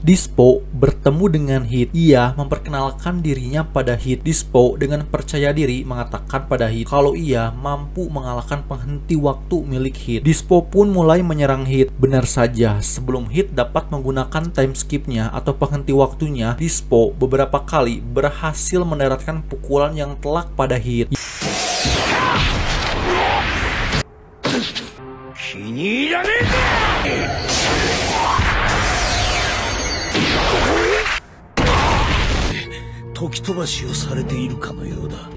Dispo bertemu dengan Hit. Ia memperkenalkan dirinya pada Hit. Dispo dengan percaya diri mengatakan pada Hit kalau ia mampu mengalahkan penghenti waktu milik Hit. Dispo pun mulai menyerang Hit. Benar saja, sebelum Hit dapat menggunakan time skipnya atau penghenti waktunya, Dispo beberapa kali berhasil mendaratkan pukulan yang telak pada Hit.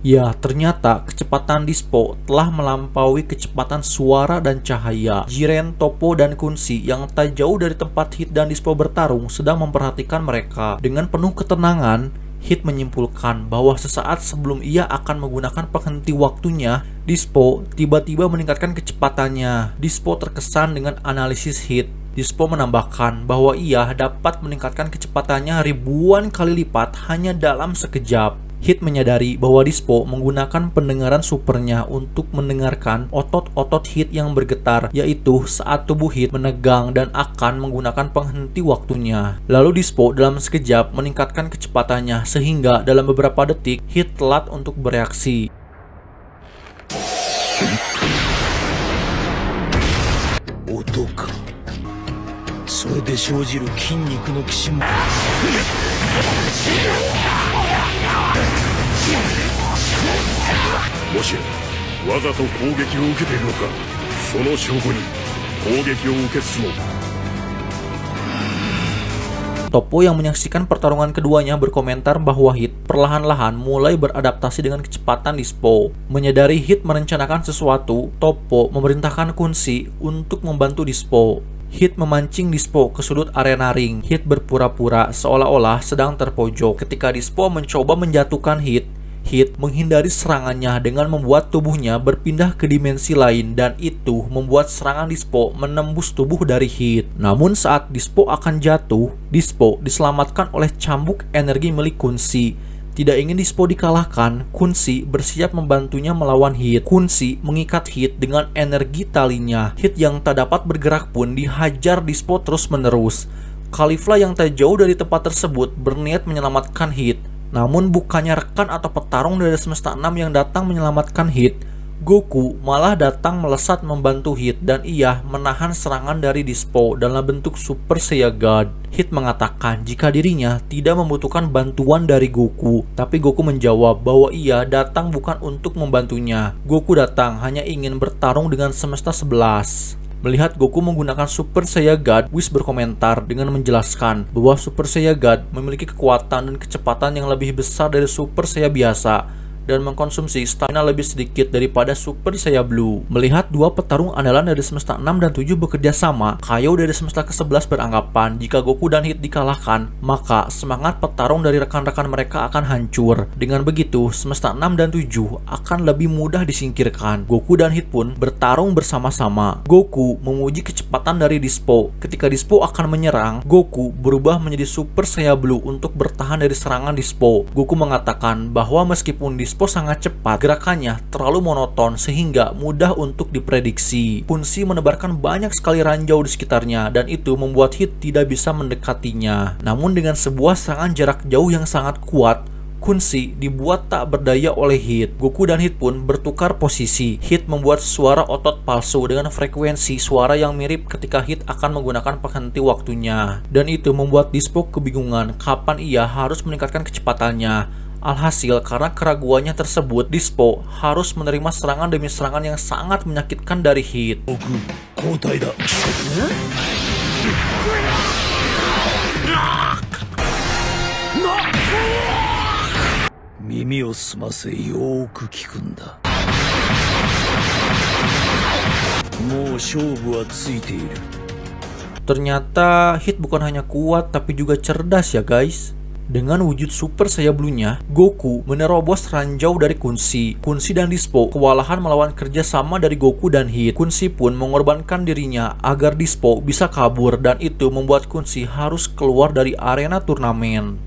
Ya, ternyata kecepatan Dispo telah melampaui kecepatan suara dan cahaya. Jiren, Toppo, dan Kunsi yang tak jauh dari tempat Hit dan Dispo bertarung sedang memperhatikan mereka. Dengan penuh ketenangan, Hit menyimpulkan bahwa sesaat sebelum ia akan menggunakan penghenti waktunya, Dispo tiba-tiba meningkatkan kecepatannya. Dispo terkesan dengan analisis Hit. Dispo menambahkan bahwa ia dapat meningkatkan kecepatannya ribuan kali lipat hanya dalam sekejap. Hit menyadari bahwa Dispo menggunakan pendengaran supernya untuk mendengarkan otot-otot Hit yang bergetar, yaitu saat tubuh Hit menegang dan akan menggunakan penghenti waktunya. Lalu Dispo dalam sekejap meningkatkan kecepatannya sehingga dalam beberapa detik Hit telat untuk bereaksi. Toppo yang menyaksikan pertarungan keduanya berkomentar bahwa Hit perlahan-lahan mulai beradaptasi dengan kecepatan Dispo. Menyadari Hit merencanakan sesuatu, Toppo memerintahkan Kunsi untuk membantu Dispo. Hit memancing Dispo ke sudut arena ring. Hit berpura-pura seolah-olah sedang terpojok. Ketika Dispo mencoba menjatuhkan Hit, Hit menghindari serangannya dengan membuat tubuhnya berpindah ke dimensi lain, dan itu membuat serangan Dispo menembus tubuh dari Hit. Namun saat Dispo akan jatuh, Dispo diselamatkan oleh cambuk energi milik Kunsi. Tidak ingin Dispo dikalahkan, Kunsi bersiap membantunya melawan Hit. Kunsi mengikat Hit dengan energi talinya. Hit yang tak dapat bergerak pun dihajar Dispo terus-menerus. Caulifla yang tak jauh dari tempat tersebut berniat menyelamatkan Hit. Namun bukannya rekan atau petarung dari semesta 6 yang datang menyelamatkan Hit, Goku malah datang melesat membantu Hit dan ia menahan serangan dari Dispo dalam bentuk Super Saiyan God. Hit mengatakan jika dirinya tidak membutuhkan bantuan dari Goku, tapi Goku menjawab bahwa ia datang bukan untuk membantunya. Goku datang hanya ingin bertarung dengan semesta 11. Melihat Goku menggunakan Super Saiyan God, Whis berkomentar dengan menjelaskan bahwa Super Saiyan God memiliki kekuatan dan kecepatan yang lebih besar dari Super Saiyan biasa dan mengkonsumsi stamina lebih sedikit daripada Super Saiyan Blue. Melihat dua petarung andalan dari semesta 6 dan 7 bekerja sama, Kaio dari semesta ke-11 beranggapan jika Goku dan Hit dikalahkan, maka semangat petarung dari rekan-rekan mereka akan hancur. Dengan begitu, semesta 6 dan 7 akan lebih mudah disingkirkan. Goku dan Hit pun bertarung bersama-sama. Goku memuji kecepatan dari Dispo. Ketika Dispo akan menyerang, Goku berubah menjadi Super Saiyan Blue untuk bertahan dari serangan Dispo. Goku mengatakan bahwa meskipun Dispo sangat cepat, gerakannya terlalu monoton sehingga mudah untuk diprediksi. Kunsi menebarkan banyak sekali ranjau di sekitarnya dan itu membuat Hit tidak bisa mendekatinya. Namun dengan sebuah serangan jarak jauh yang sangat kuat, Kunsi dibuat tak berdaya oleh Hit. Goku dan Hit pun bertukar posisi. Hit membuat suara otot palsu dengan frekuensi suara yang mirip ketika Hit akan menggunakan penghenti waktunya. Dan itu membuat Dispo kebingungan kapan ia harus meningkatkan kecepatannya. Alhasil, karena keraguannya tersebut, Dispo harus menerima serangan demi serangan yang sangat menyakitkan dari Hit. Ternyata Hit bukan hanya kuat tapi juga cerdas ya guys. Dengan wujud Super Saiyan Blue-nya, Goku menerobos ranjau dari Kunsi. Kunsi dan Dispo kewalahan melawan kerjasama dari Goku dan Hit. Kunsi pun mengorbankan dirinya agar Dispo bisa kabur dan itu membuat Kunsi harus keluar dari arena turnamen.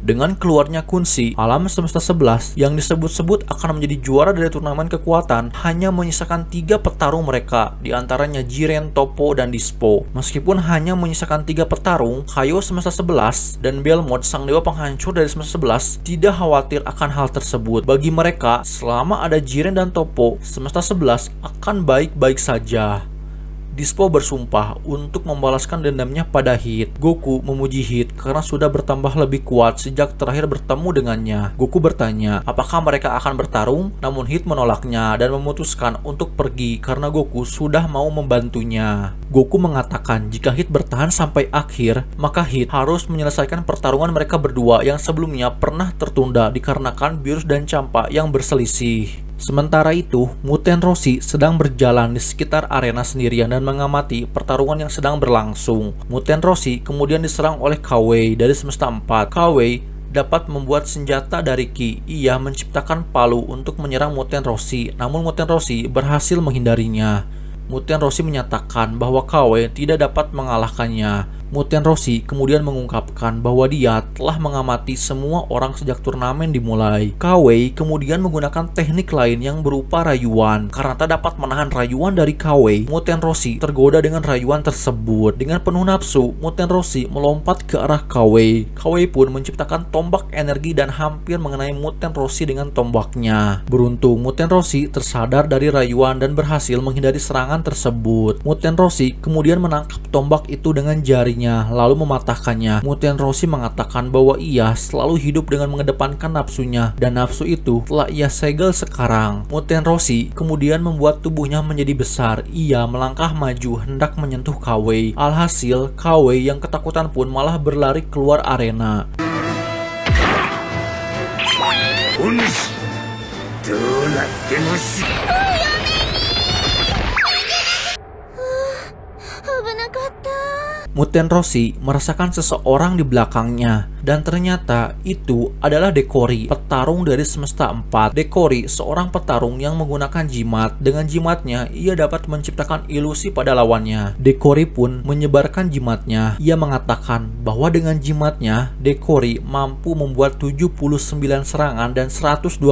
Dengan keluarnya Kunsi, alam semesta 11 yang disebut-sebut akan menjadi juara dari turnamen kekuatan hanya menyisakan 3 petarung mereka, diantaranya Jiren, Toppo, dan Dispo. Meskipun hanya menyisakan 3 petarung, Kaio semesta 11 dan Belmont sang dewa penghancur dari semesta 11 tidak khawatir akan hal tersebut. Bagi mereka, selama ada Jiren dan Toppo, semesta 11 akan baik-baik saja. Dispo bersumpah untuk membalaskan dendamnya pada Hit. Goku memuji Hit karena sudah bertambah lebih kuat sejak terakhir bertemu dengannya. Goku bertanya apakah mereka akan bertarung, namun Hit menolaknya dan memutuskan untuk pergi karena Goku sudah mau membantunya. Goku mengatakan jika Hit bertahan sampai akhir, maka Hit harus menyelesaikan pertarungan mereka berdua yang sebelumnya pernah tertunda dikarenakan Beerus dan Champa yang berselisih. Sementara itu, Muten Roshi sedang berjalan di sekitar arena sendirian dan mengamati pertarungan yang sedang berlangsung. Muten Roshi kemudian diserang oleh Kawei dari semesta 4. Kawei dapat membuat senjata dari Ki. Ia menciptakan palu untuk menyerang Muten Roshi, namun Muten Roshi berhasil menghindarinya. Muten Roshi menyatakan bahwa Kawei tidak dapat mengalahkannya. Muten Roshi kemudian mengungkapkan bahwa dia telah mengamati semua orang sejak turnamen dimulai. Kawei kemudian menggunakan teknik lain yang berupa rayuan. Karena tak dapat menahan rayuan dari Kawei, Muten Roshi tergoda dengan rayuan tersebut. Dengan penuh nafsu, Muten Roshi melompat ke arah Kawei. Kawei pun menciptakan tombak energi dan hampir mengenai Muten Roshi dengan tombaknya. Beruntung, Muten Roshi tersadar dari rayuan dan berhasil menghindari serangan tersebut. Muten Roshi kemudian menangkap tombak itu dengan jari lalu mematahkannya. Muten Roshi mengatakan bahwa ia selalu hidup dengan mengedepankan nafsunya dan nafsu itu telah ia segel sekarang. Muten Roshi kemudian membuat tubuhnya menjadi besar. Ia melangkah maju hendak menyentuh Kawei. Alhasil, Kawei yang ketakutan pun malah berlari keluar arena. Muten Roshi merasakan seseorang di belakangnya dan ternyata itu adalah Dekori, petarung dari semesta 4. Dekori seorang petarung yang menggunakan jimat. Dengan jimatnya ia dapat menciptakan ilusi pada lawannya. Dekori pun menyebarkan jimatnya. Ia mengatakan bahwa dengan jimatnya Dekori mampu membuat 79 serangan dan 129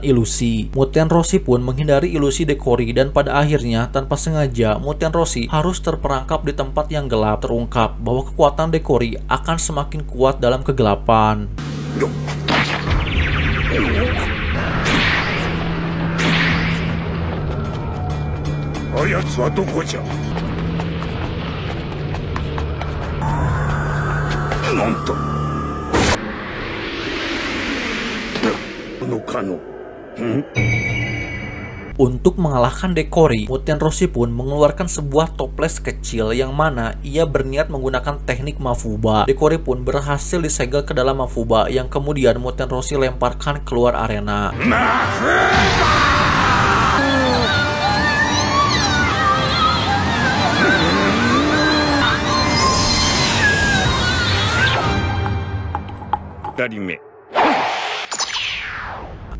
ilusi. Muten Roshi pun menghindari ilusi Dekori dan pada akhirnya tanpa sengaja Muten Roshi harus terperangkap di tempat yang gelap. Terungkap bahwa kekuatan Dekori akan semakin kuat dalam kegelapan. Untuk mengalahkan Dekori, Muten Roshi pun mengeluarkan sebuah toples kecil yang mana ia berniat menggunakan teknik Mafuba. Dekori pun berhasil disegel ke dalam Mafuba yang kemudian Muten Roshi lemparkan keluar arena.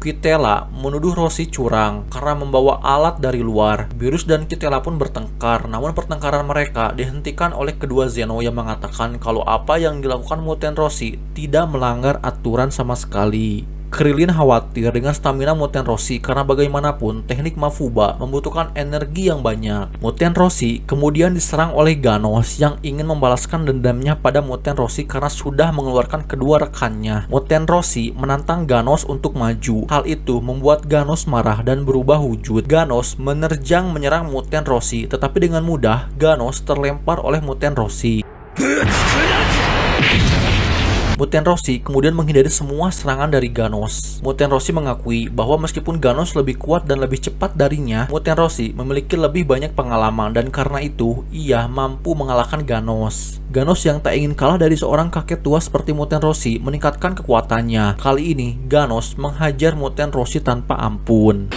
Kitela menuduh Roshi curang karena membawa alat dari luar. Beerus dan Kitela pun bertengkar, namun pertengkaran mereka dihentikan oleh kedua Zeno yang mengatakan kalau apa yang dilakukan Muten Roshi tidak melanggar aturan sama sekali. Krillin khawatir dengan stamina Muten Roshi karena bagaimanapun teknik Mafuba membutuhkan energi yang banyak. Muten Roshi kemudian diserang oleh Ganos yang ingin membalaskan dendamnya pada Muten Roshi karena sudah mengeluarkan kedua rekannya. Muten Roshi menantang Ganos untuk maju. Hal itu membuat Ganos marah dan berubah wujud. Ganos menerjang menyerang Muten Roshi, tetapi dengan mudah Ganos terlempar oleh Muten Roshi. Muten Roshi kemudian menghindari semua serangan dari Ganos. Muten Roshi mengakui bahwa meskipun Ganos lebih kuat dan lebih cepat darinya, Muten Roshi memiliki lebih banyak pengalaman dan karena itu ia mampu mengalahkan Ganos. Ganos yang tak ingin kalah dari seorang kakek tua seperti Muten Roshi meningkatkan kekuatannya. Kali ini Ganos menghajar Muten Roshi tanpa ampun.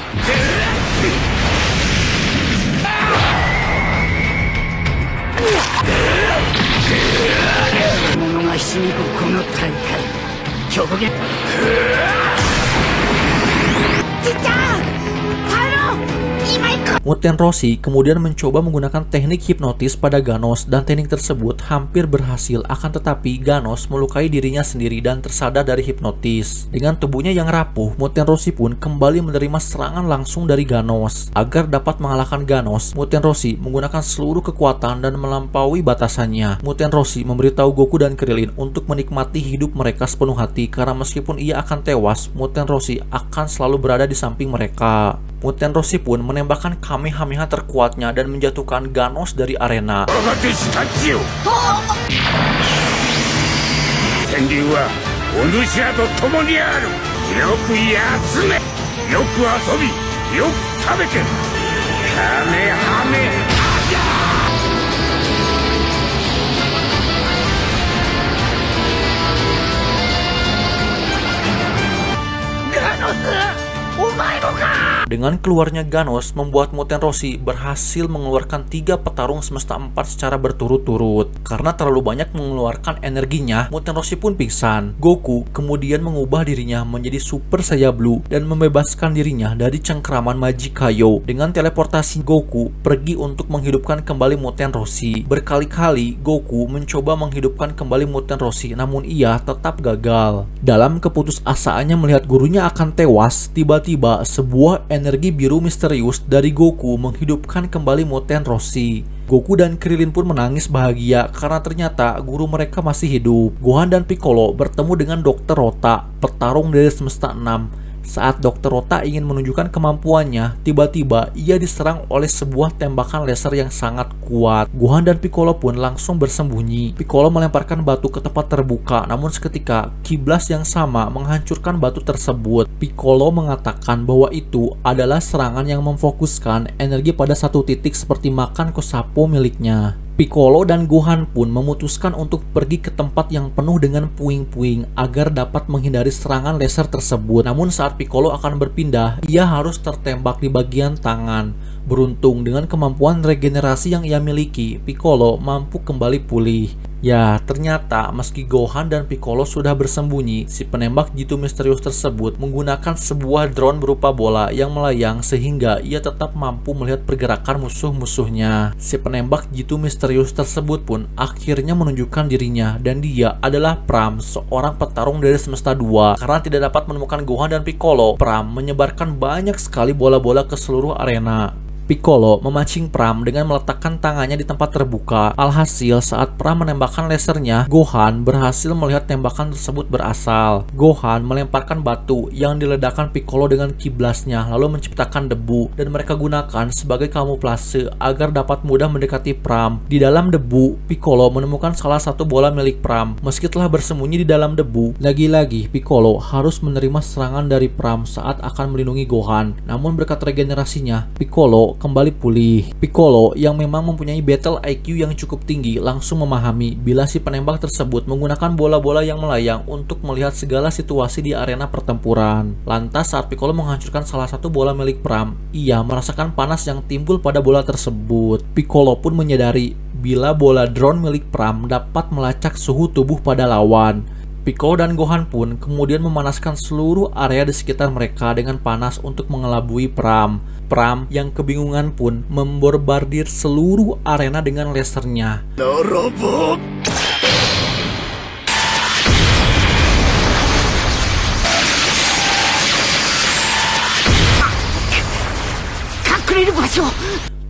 Muten Roshi kemudian mencoba menggunakan teknik hipnotis pada Ganos dan teknik tersebut hampir berhasil, akan tetapi Ganos melukai dirinya sendiri dan tersadar dari hipnotis. Dengan tubuhnya yang rapuh, Muten Roshi pun kembali menerima serangan langsung dari Ganos. Agar dapat mengalahkan Ganos, Muten Roshi menggunakan seluruh kekuatan dan melampaui batasannya. Muten Roshi memberitahu Goku dan Krillin untuk menikmati hidup mereka sepenuh hati karena meskipun ia akan tewas, Muten Roshi akan selalu berada di samping mereka. Muten Roshi pun menembakkan Kamehameha terkuatnya dan menjatuhkan Ganos dari arena. Dengan keluarnya Ganos membuat Muten Roshi berhasil mengeluarkan 3 petarung semesta 4 secara berturut-turut. Karena terlalu banyak mengeluarkan energinya, Muten Roshi pun pingsan. Goku kemudian mengubah dirinya menjadi Super Saiyan Blue dan membebaskan dirinya dari cengkraman Majikayo. Dengan teleportasi, Goku pergi untuk menghidupkan kembali Muten Roshi. Berkali-kali Goku mencoba menghidupkan kembali Muten Roshi, namun ia tetap gagal. Dalam keputusasaannya melihat gurunya akan tewas, tiba-tiba sebuah energi biru misterius dari Goku menghidupkan kembali Muten Roshi. Goku dan Krillin pun menangis bahagia karena ternyata guru mereka masih hidup. Gohan dan Piccolo bertemu dengan Dr. Rota, petarung dari semesta 6. Saat Dr. Rota ingin menunjukkan kemampuannya, tiba-tiba ia diserang oleh sebuah tembakan laser yang sangat kuat. Gohan dan Piccolo pun langsung bersembunyi. Piccolo melemparkan batu ke tempat terbuka, namun seketika kiblas yang sama menghancurkan batu tersebut. Piccolo mengatakan bahwa itu adalah serangan yang memfokuskan energi pada satu titik seperti makan Kosapo miliknya. Piccolo dan Gohan pun memutuskan untuk pergi ke tempat yang penuh dengan puing-puing agar dapat menghindari serangan laser tersebut. Namun saat Piccolo akan berpindah, ia harus tertembak di bagian tangan. Beruntung dengan kemampuan regenerasi yang ia miliki, Piccolo mampu kembali pulih. Ya, ternyata meski Gohan dan Piccolo sudah bersembunyi, si penembak jitu misterius tersebut menggunakan sebuah drone berupa bola yang melayang sehingga ia tetap mampu melihat pergerakan musuh-musuhnya. Si penembak jitu misterius tersebut pun akhirnya menunjukkan dirinya dan dia adalah Pram, seorang petarung dari semesta 2. Karena tidak dapat menemukan Gohan dan Piccolo, Pram menyebarkan banyak sekali bola-bola ke seluruh arena. Piccolo memancing Pram dengan meletakkan tangannya di tempat terbuka. Alhasil saat Pram menembakkan lasernya, Gohan berhasil melihat tembakan tersebut berasal. Gohan melemparkan batu yang diledakkan Piccolo dengan kiblasnya lalu menciptakan debu dan mereka gunakan sebagai kamuflase agar dapat mudah mendekati Pram. Di dalam debu, Piccolo menemukan salah satu bola milik Pram. Meski telah bersembunyi di dalam debu, lagi-lagi Piccolo harus menerima serangan dari Pram saat akan melindungi Gohan. Namun berkat regenerasinya, Piccolo kembali pulih. Piccolo yang memang mempunyai battle IQ yang cukup tinggi langsung memahami bila si penembak tersebut menggunakan bola-bola yang melayang untuk melihat segala situasi di arena pertempuran. Lantas saat Piccolo menghancurkan salah satu bola milik Pram, ia merasakan panas yang timbul pada bola tersebut. Piccolo pun menyadari bila bola drone milik Pram dapat melacak suhu tubuh pada lawan. Piccolo dan Gohan pun kemudian memanaskan seluruh area di sekitar mereka dengan panas untuk mengelabui Pram. Pram yang kebingungan pun membombardir seluruh arena dengan lasernya.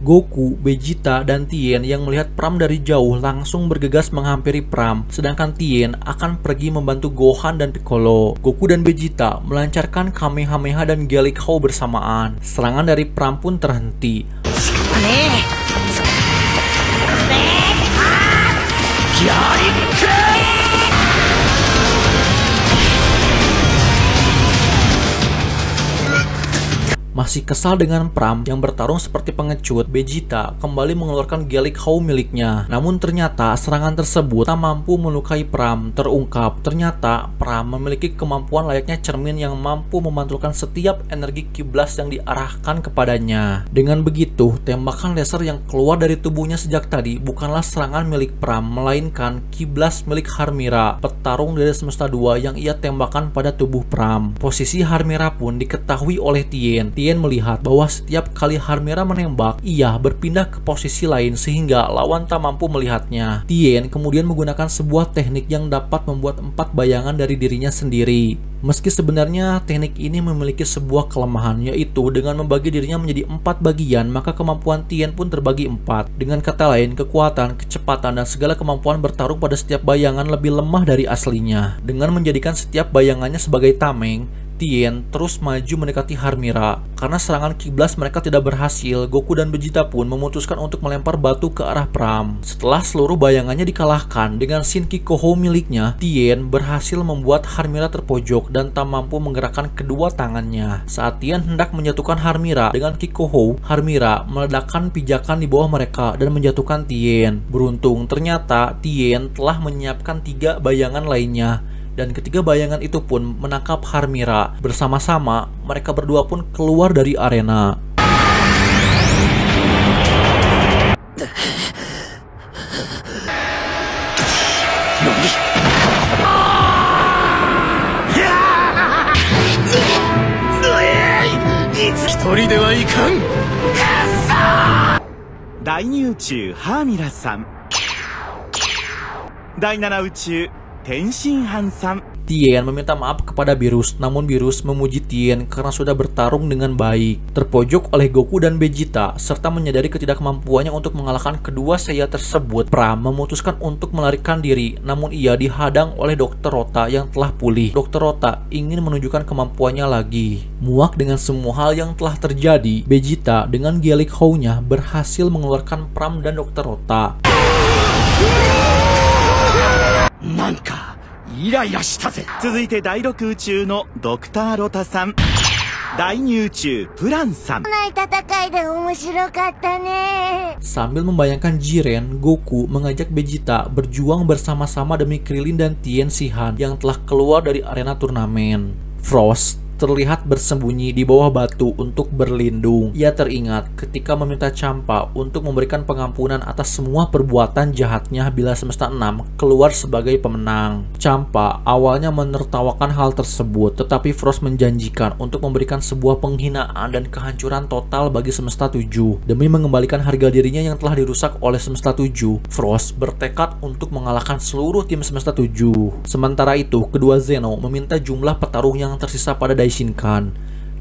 Goku, Vegeta, dan Tien yang melihat Pram dari jauh langsung bergegas menghampiri Pram, sedangkan Tien akan pergi membantu Gohan dan Piccolo. Goku dan Vegeta melancarkan Kamehameha dan Gallico bersamaan. Serangan dari Pram pun terhenti. Masih kesal dengan Pram yang bertarung seperti pengecut, Vegeta kembali mengeluarkan Gallico miliknya. Namun ternyata serangan tersebut tak mampu melukai Pram. Terungkap ternyata Pram memiliki kemampuan layaknya cermin yang mampu memantulkan setiap energi kiblas yang diarahkan kepadanya. Dengan begitu, tembakan laser yang keluar dari tubuhnya sejak tadi bukanlah serangan milik Pram, melainkan kiblas milik Harmira, petarung dari semesta 2 yang ia tembakan pada tubuh Pram. Posisi Harmira pun diketahui oleh Tien Tien melihat bahwa setiap kali Harmira menembak, ia berpindah ke posisi lain sehingga lawan tak mampu melihatnya. Tien kemudian menggunakan sebuah teknik yang dapat membuat 4 bayangan dari dirinya sendiri. Meski sebenarnya teknik ini memiliki sebuah kelemahan, yaitu dengan membagi dirinya menjadi 4 bagian, maka kemampuan Tien pun terbagi 4. Dengan kata lain, kekuatan, kecepatan, dan segala kemampuan bertarung pada setiap bayangan lebih lemah dari aslinya. Dengan menjadikan setiap bayangannya sebagai tameng, Tien terus maju mendekati Harmira. Karena serangan kiblas mereka tidak berhasil, Goku dan Vegeta pun memutuskan untuk melempar batu ke arah Pram. Setelah seluruh bayangannya dikalahkan dengan Shin Kikoho miliknya, Tien berhasil membuat Harmira terpojok dan tak mampu menggerakkan kedua tangannya. Saat Tien hendak menjatuhkan Harmira dengan Kikoho, Harmira meledakkan pijakan di bawah mereka dan menjatuhkan Tien. Beruntung, ternyata Tien telah menyiapkan 3 bayangan lainnya. Dan ketiga bayangan itu pun menangkap Harmira. Bersama-sama, mereka berdua pun keluar dari arena. Dainiuchu Harmira-san, Dainanauchu Tenshinhan-san. Tien meminta maaf kepada Beerus, namun Beerus memuji Tien karena sudah bertarung dengan baik. Terpojok oleh Goku dan Vegeta, serta menyadari ketidakmampuannya untuk mengalahkan kedua Saiya tersebut, Pram memutuskan untuk melarikan diri, namun ia dihadang oleh Dr. Rota yang telah pulih. Dr. Rota ingin menunjukkan kemampuannya lagi. Muak dengan semua hal yang telah terjadi, Vegeta dengan Gelik Hou-nya berhasil mengeluarkan Pram dan Dr. Rota. Nankaイライラしたぜ。続いて第6宇宙のドクターロタさん、第2宇宙プランさん。Sambil membayangkan Jiren, Goku mengajak Vegeta berjuang bersama-sama demi Krillin dan Tien Shihan yang telah keluar dari arena turnamen. Frost terlihat bersembunyi di bawah batu untuk berlindung. Ia teringat ketika meminta Champa untuk memberikan pengampunan atas semua perbuatan jahatnya bila Semesta 6 keluar sebagai pemenang. Champa awalnya menertawakan hal tersebut, tetapi Frost menjanjikan untuk memberikan sebuah penghinaan dan kehancuran total bagi Semesta 7. Demi mengembalikan harga dirinya yang telah dirusak oleh Semesta 7, Frost bertekad untuk mengalahkan seluruh tim Semesta 7. Sementara itu, kedua Zeno meminta jumlah petarung yang tersisa pada Daishinkan.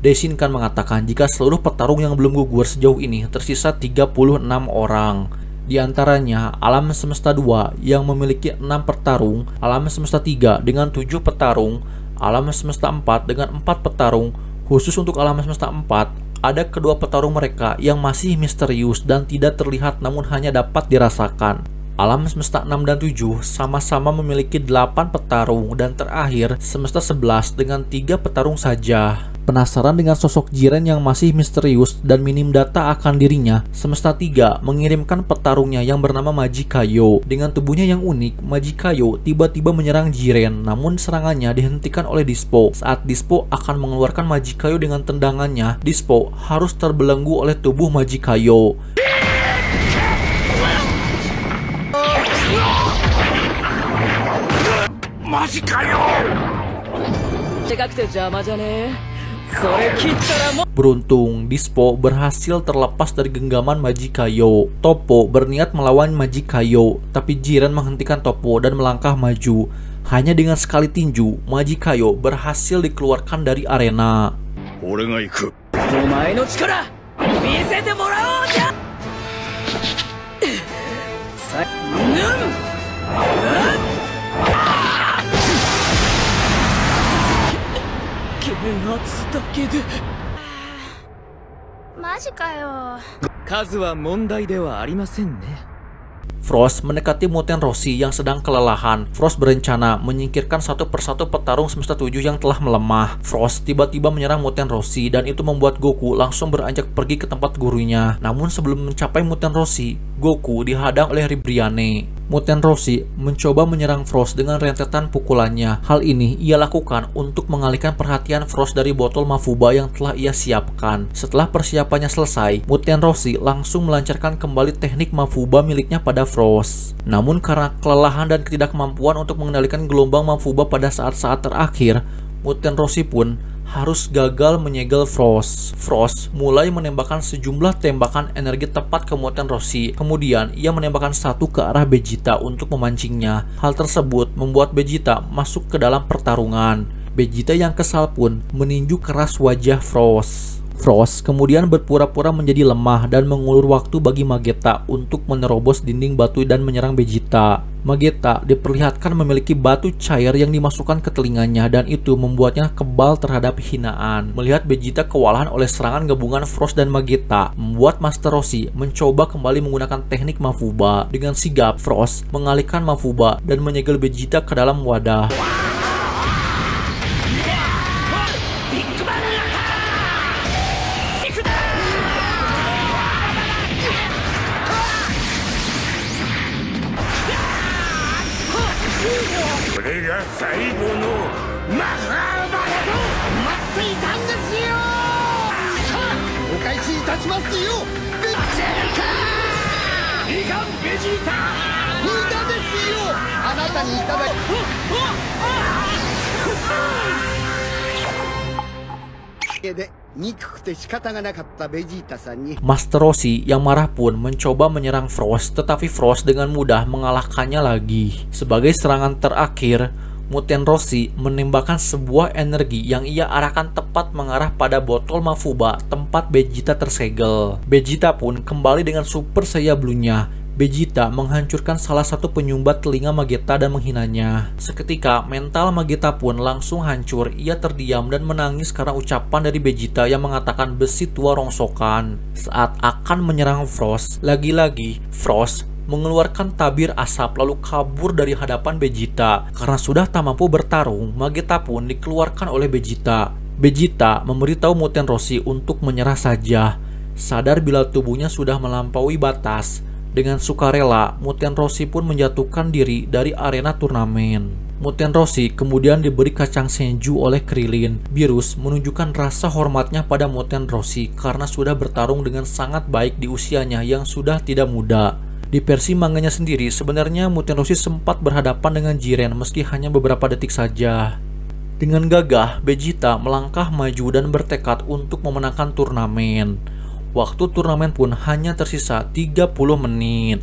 Daishinkan mengatakan jika seluruh petarung yang belum gugur sejauh ini tersisa 36 orang. Di antaranya Alam Semesta 2 yang memiliki 6 petarung, Alam Semesta 3 dengan 7 petarung, Alam Semesta 4 dengan 4 petarung. Khusus untuk Alam Semesta 4, ada kedua petarung mereka yang masih misterius dan tidak terlihat namun hanya dapat dirasakan. Alam Semesta 6 dan 7 sama-sama memiliki 8 petarung, dan terakhir Semesta 11 dengan 3 petarung saja. Penasaran dengan sosok Jiren yang masih misterius dan minim data akan dirinya, Semesta 3 mengirimkan petarungnya yang bernama Majikayo. Dengan tubuhnya yang unik, Majikayo tiba-tiba menyerang Jiren, namun serangannya dihentikan oleh Dispo. Saat Dispo akan mengeluarkan Majikayo dengan tendangannya, Dispo harus terbelenggu oleh tubuh Majikayo. Beruntung, Dispo berhasil terlepas dari genggaman Majikayo. Toppo berniat melawan Majikayo, tapi Jiren menghentikan Toppo dan melangkah maju. Hanya dengan sekali tinju, Majikayo berhasil dikeluarkan dari arena. Frost mendekati Muten Roshi yang sedang kelelahan. Frost berencana menyingkirkan satu persatu petarung Semesta 7 yang telah melemah. Frost tiba-tiba menyerang Muten Roshi dan itu membuat Goku langsung beranjak pergi ke tempat gurunya. Namun sebelum mencapai Muten Roshi, Goku dihadang oleh Ribrianne. Muten Roshi mencoba menyerang Frost dengan rentetan pukulannya. Hal ini ia lakukan untuk mengalihkan perhatian Frost dari botol Mafuba yang telah ia siapkan. Setelah persiapannya selesai, Muten Roshi langsung melancarkan kembali teknik Mafuba miliknya pada Frost. Namun karena kelelahan dan ketidakmampuan untuk mengendalikan gelombang Mafuba pada saat-saat terakhir, Muten Rossi pun harus gagal menyegel Frost. Frost mulai menembakkan sejumlah tembakan energi tepat ke Muten Rossi. Kemudian ia menembakkan satu ke arah Vegeta untuk memancingnya. Hal tersebut membuat Vegeta masuk ke dalam pertarungan. Vegeta yang kesal pun meninju keras wajah Frost. Frost kemudian berpura-pura menjadi lemah dan mengulur waktu bagi Magetta untuk menerobos dinding batu dan menyerang Vegeta. Magetta diperlihatkan memiliki batu cair yang dimasukkan ke telinganya dan itu membuatnya kebal terhadap hinaan. Melihat Vegeta kewalahan oleh serangan gabungan Frost dan Magetta, membuat Master Roshi mencoba kembali menggunakan teknik Mafuba. Dengan sigap, Frost mengalihkan Mafuba dan menyegel Vegeta ke dalam wadah. Master Roshi yang marah pun mencoba menyerang Frost, tetapi Frost dengan mudah mengalahkannya lagi. Sebagai serangan terakhir, Muten Rossi menembakkan sebuah energi yang ia arahkan tepat mengarah pada botol Mafuba tempat Vegeta tersegel. Vegeta pun kembali dengan Super Saiyan Blue-nya. Vegeta menghancurkan salah satu penyumbat telinga Magetta dan menghinanya. Seketika mental Magetta pun langsung hancur. Ia terdiam dan menangis karena ucapan dari Vegeta yang mengatakan besi tua rongsokan. Saat akan menyerang Frost, lagi-lagi Frost mengeluarkan tabir asap lalu kabur dari hadapan Vegeta. Karena sudah tak mampu bertarung, Magetta pun dikeluarkan oleh Vegeta. Vegeta memberitahu Muten Rossi untuk menyerah saja. Sadar bila tubuhnya sudah melampaui batas, dengan sukarela Muten Rossi pun menjatuhkan diri dari arena turnamen. Muten Rossi kemudian diberi kacang senju oleh Krillin. Beerus menunjukkan rasa hormatnya pada Muten Rossi karena sudah bertarung dengan sangat baik di usianya yang sudah tidak muda. Di versi manganya sendiri, sebenarnya Muten Rossi sempat berhadapan dengan Jiren meski hanya beberapa detik saja. Dengan gagah, Vegeta melangkah maju dan bertekad untuk memenangkan turnamen. Waktu turnamen pun hanya tersisa 30 menit.